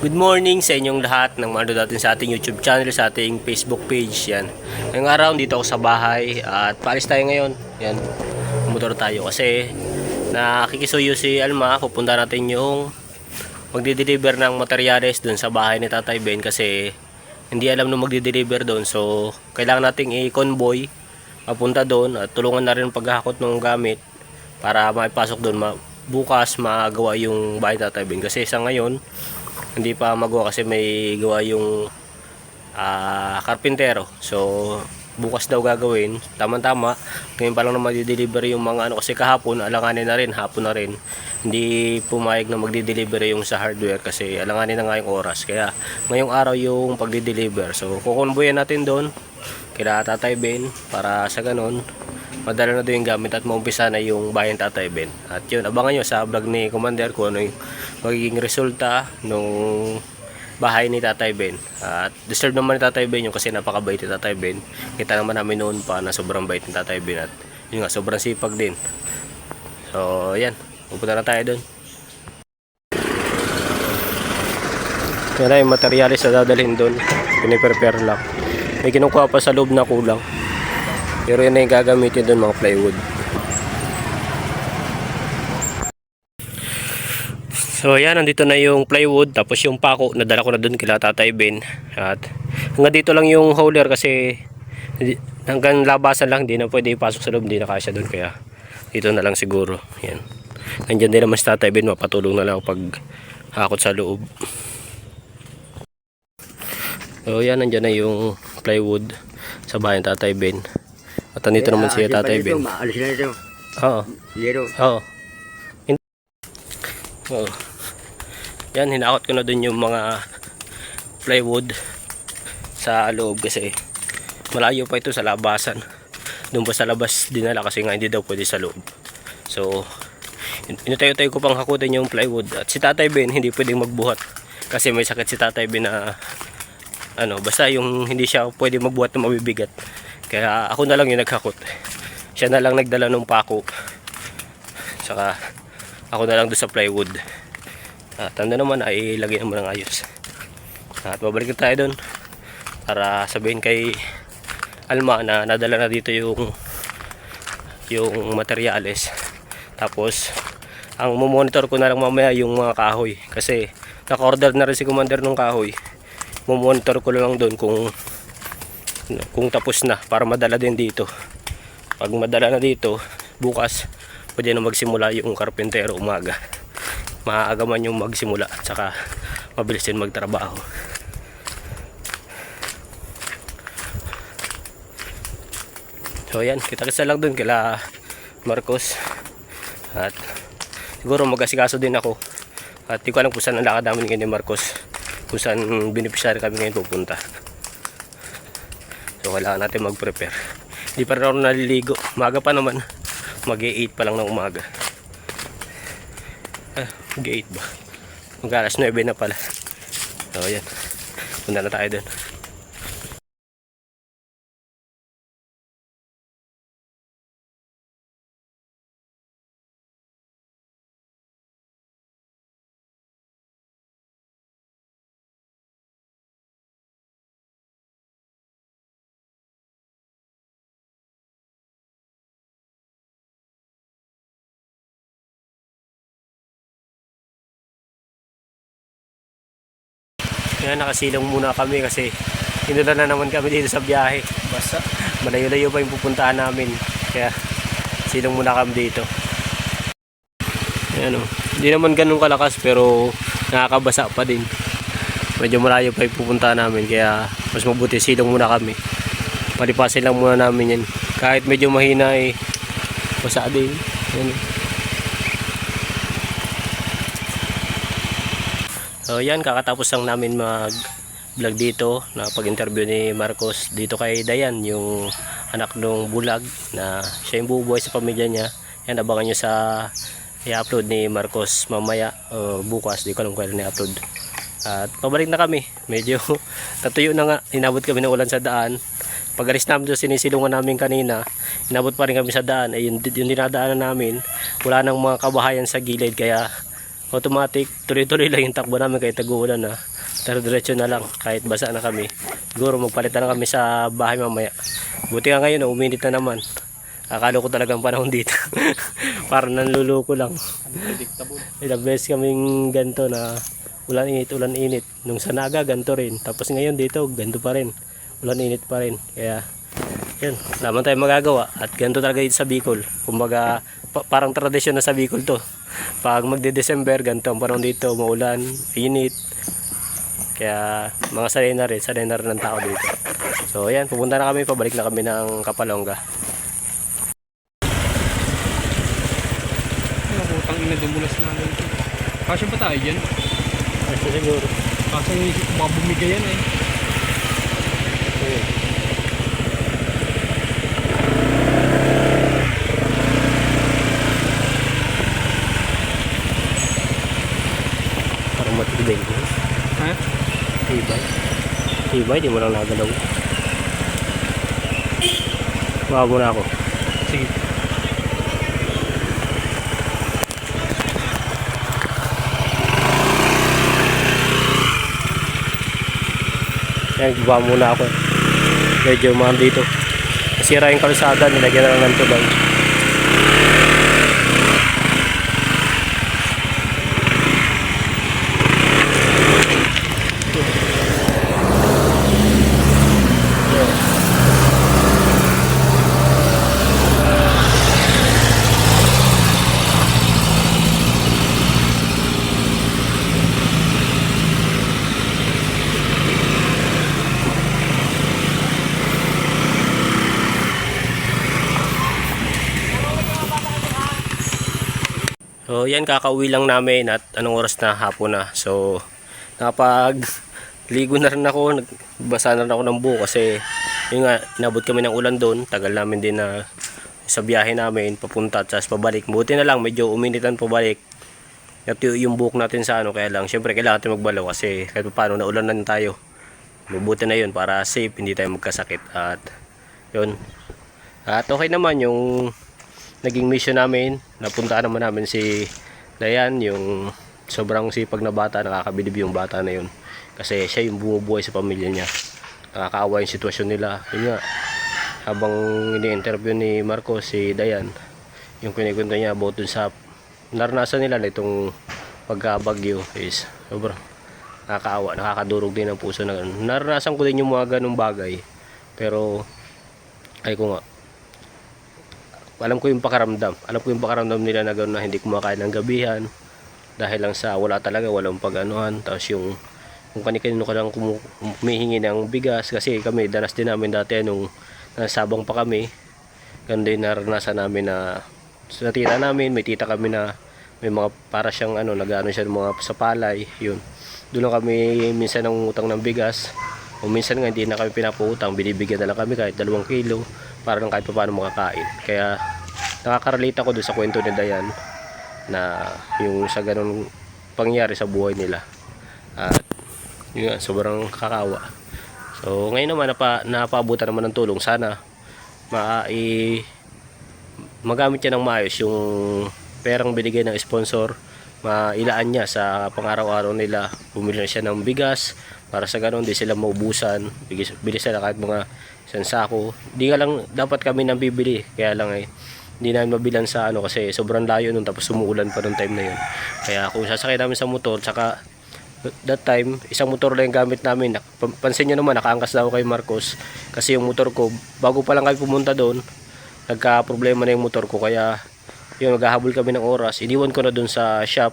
Good morning sa inyong lahat ng mga natin sa ating YouTube channel, sa ating Facebook page. Yan. Ngayong araw dito ako sa bahay at paalis tayo ngayon. Yan. Motor tayo kasi nakikisuyo si Alma. Pupunta natin yung magdi-deliver ng materyales dun sa bahay ni Tatay Ben kasi hindi alam nung magdi-deliver doon. So kailangan nating i-convoy papunta doon at tulungan na rin paghahakot ng gamit para maipasok doon. Bukas magawa yung bahay ni Tatay Ben kasi sa ngayon hindi pa magawa kasi may gawa yung karpintero. So bukas daw gagawin. Tama-tama. Ngayon pa lang na magdi-deliver yung mga ano kasi kahapon alanganin na rin, hapon na rin. Hindi pumayag na magdi-deliver yung sa hardware kasi alanganin na nga yung oras. Kaya ngayong araw yung pagdi-deliver. So kukonvoyan natin doon kila Tatay Ben para sa ganon madala na doon yung gamit at maumpisa na yung bayan Tatay Ben. At yun, abangan nyo sa vlog ni Commander kung ano yung magiging resulta nung bahay ni Tatay Ben. At deserve naman ni Tatay Ben yung kasi napakabait ni Tatay Ben. Kita naman namin noon pa na sobrang bait ni Tatay Ben at yun nga, sobrang sipag din. So yan, pupunta na tayo doon. Yan na yung materialis na dadalhin doon. Piniprepare lang. May kinukuha pa sa loob na kulang. Pero yun na yung gagamitin doon, mga plywood. So yan, nandito na yung plywood. Tapos yung pako, nadala ko na doon kila Tatay Ben. At hanggang dito lang yung hauler kasi hanggang labasan lang, hindi na pwede ipasok sa loob, hindi na kasya doon. Kaya dito na lang siguro. Yan. Nandiyan din naman si Tatay Ben, mapatulong na lang pag hakot sa loob. So yan, nandiyan na yung plywood sa bahay ng Tatay Ben. At nandito naman siya Tatay Ben. Maalis na ito. Oo. Zero. Oo. Oo. Yan, hinakot ko na dun yung mga plywood sa loob kasi malayo pa ito sa labasan. Doon pa sa labas dinala kasi nga hindi daw pwede sa loob. So, inutayo-tayo ko pang hakutin yung plywood. At si Tatay Ben hindi pwedeng magbuhat kasi may sakit si Tatay Ben na basta yung hindi siya pwede magbuhat na mabibigat. Kaya ako na lang yung naghakot. Siya na lang nagdala ng pako. Saka ako na lang doon sa plywood. At ano naman ay ilagay naman ng ayos. At babalik tayo doon para sabihin kay Alma na nadala na dito yung materyales. Tapos ang monitor ko na lang mamaya yung mga kahoy kasi naka-order na rin si Commander ng kahoy. Monitor ko lang doon kung tapos na para madala din dito. Pag madala na dito bukas pwede na magsimula yung karpentero umaga. Maaga man yung magsimula at saka mabilis din magtrabaho. So yan, kita-kita lang dun kila Marcos. At siguro mag-asikaso din ako. At di ko alam kung saan ang lakad namin ngayon ni Marcos, kung saan beneficiary kami ngayon pupunta. So kailangan natin mag-prepare. Hindi pa rin ako naliligo. Umaga pa naman. Mag-8 pa lang ng umaga. Mag-8 ba? Mag-alas 9 na pala. So yan. Punta na tayo dun. Yan, nakasilong muna kami kasi inulan na naman kami dito sa biyahe. Basta malayo-layo pa yung pupuntahan namin. Kaya silong muna kami dito. Ayan, hindi naman ganun kalakas pero nakakabasa pa din. Medyo malayo pa yung pupuntahan namin kaya mas mabuti silong muna kami. Palipasin lang muna namin yan. Kahit medyo mahina basa din. Ayan. So yan, kakatapos lang namin mag-vlog dito na pag-interview ni Marcos dito kay Dayan, yung anak ng bulag na siya yung bubuhay sa pamilya niya. Yan, abangan nyo sa i-upload ni Marcos mamaya bukas, di ko alam kung kailan i-upload. At pabalik na kami, medyo natuyo na nga, inabot kami ng ulan sa daan. Pag alis namin doon sinisilungan namin kanina, inabot pa rin kami sa daan. Yung dinadaanan namin, wala nang mga kabahayan sa gilid kaya automatic, tuloy-tuloy lang yung takbo namin kahit tag-uulan na. Pero diretso na lang kahit basa na kami. Siguro magpalitan na kami sa bahay mamaya. Buti nga ngayon, uminit na naman. Akala ko talagang panahon dito. Parang nanluloko lang. Unpredictable. Ilang beses kaming ganito na ulan init. Nung sa Naga, ganito rin. Tapos ngayon dito, ganito pa rin. Ulan init pa rin. Kaya, yun, naman tayo magagawa. At ganito talaga dito sa Bicol. Kumbaga, parang tradisyon na sa Bicol to. Pag magde-December, ganito ang panahon dito. Maulan, init. Kaya, mga sanay na rin ng tao dito. So, ayan, pupunta na kami. Pabalik na kami ng Kapalonga. Putang ina, dumulas na lang ito. Kasya pa tayo dyan? Kasi siguro. Kaso inisip ko baka bumigay yan eh. Parang matibay ko. Ha? Tibay, di mo lang nagalaw. Baka muna ako. Sige. Yan, baba muna ako. Medyo mahal dito. Nasira yung kalsada, nilagyan na lang ng tulay. So yan, kakauwi lang namin at anong oras na, hapon na. So nakapag ligo na rin ako, nagbasa na rin ako ng buhok kasi yun nga, inabot kami ng ulan doon. Tagal namin din na sa biyahe namin papunta at sas pabalik. Buti na lang, medyo uminitan pabalik. At yung buhok natin sa ano, kaya lang syempre kailangan natin magbalaw kasi kahit paano naulan na tayo. Mabuti na yun para safe, hindi tayo magkasakit. At yun, at okay naman yung naging mission namin. Napuntaan naman namin si Dayan, yung sobrang sipag na bata. Nakakabilib yung bata na yun kasi siya yung bumubuhay sa pamilya niya. Nakakaawa yung sitwasyon nila. Yun nga, habang ini-interview ni Marcos si Dayan, yung kinikwento niya about dun sa naranasan nila na itong pagkabagyo is sobrang nakakaawa, nakakadurog din ang puso na ganun. Naranasan ko din yung mga ganung bagay, pero ay ko nga, alam ko yung pakaramdam nila na gano'n, na hindi kumakain ng gabihan dahil lang sa wala talaga, walang pag-anuhan. Tapos yung kung kani-kanino ka lang humihingi ng bigas, kasi kami danas din namin dati nung nasabang pa kami, ganun din naranasan namin na sa tita namin, may tita kami na may mga para siyang ano, nag-ano siya ng mga sa palay, yun doon lang kami minsan ng utang ng bigas, o minsan nga hindi na kami pinapautang, binibigyan na lang kami kahit 2 kilo para lang kahit paano makakain. Kaya nakaka-relate ako doon sa kwento ni Dayan na yung sa ganun pangyari sa buhay nila. At yun nga, sobrang kakawa. So ngayon naman napaabutan naman ng tulong. Sana magamit niya ng maayos yung perang binigay ng sponsor, mailaan niya sa pang-araw-araw nila. Bumili na siya ng bigas para sa ganun di sila maubusan. Bili sila kahit mga isang sako. Di nga lang dapat kami nang bibili, kaya lang hindi namin mabilan sa ano kasi sobrang layo nun, tapos sumuulan pa nung time na yun. Kaya kung sasakay namin sa motor, tsaka that time isang motor lang yung gamit namin. Pansin nyo naman, nakaangkas daw kay Marcos kasi yung motor ko, bago pa lang kami pumunta doon, nagka problema na yung motor ko. Kaya yun, maghahabol kami ng oras, iniwan ko na doon sa shop.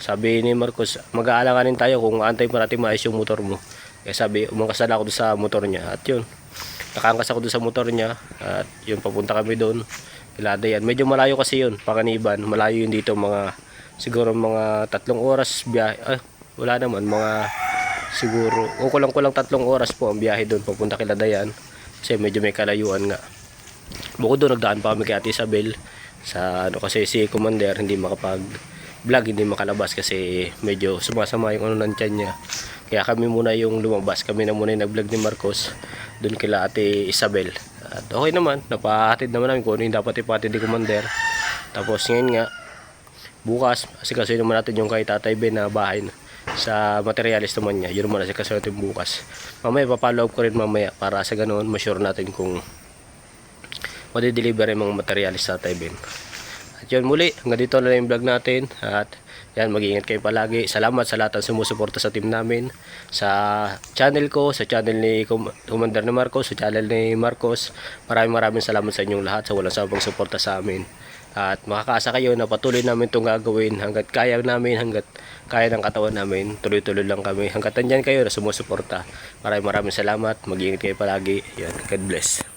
Sabi ni Marcos, mag-aalanganin tayo kung antay pa natin maayos yung motor mo. Kaya sabi, umangkas na ako doon sa motor niya. At yun, nakaangkas ako doon sa motor niya. At yun, papunta kami doon. Ilada yan. Medyo malayo kasi yun, Panganiban. Malayo yun dito, siguro mga 3 oras biyahe. Wala naman, siguro, kulang 3 oras po ang biyahe doon papunta kay Ladayan. Kasi medyo may kalayuan nga. Bukod doon, nagdaan pa kami kay Ate Isabel. Kasi si Commander hindi makapag-vlog, hindi makalabas kasi medyo sumasama yung ng tiyan niya. Kaya kami muna yung lumabas. Kami na muna yung nag-vlog ni Marcos doon kila Ate Isabel. At okay naman, napahatid naman namin kung ano yung dapat ipatid ni Commander. Tapos ngayon nga, bukas kasi naman natin yung kay Tatay Ben na bahay sa materialis naman niya. Yun muna kasi natin bukas. Mamaya papalo up ko rin mamaya para sa ganoon ma-sure natin kung madi-deliver yung mga materialis sa Tatay Ben. At yun muli, hanggang dito na lang yung vlog natin. At yan, mag-iingat kayo palagi. Salamat sa lahat ng sumusuporta sa team namin, sa channel ko, sa channel ni Commander ni Marcos, sa channel ni Marcos. Maraming salamat sa inyong lahat sa walang sabang suporta sa amin. At makakaasa kayo na patuloy namin itong gagawin hanggat kaya namin, hanggat kaya ng katawan namin. Tuloy-tuloy lang kami. Hanggat andyan kayo na sumusuporta. Maraming salamat. Mag-iingat kayo palagi. Yan, God bless.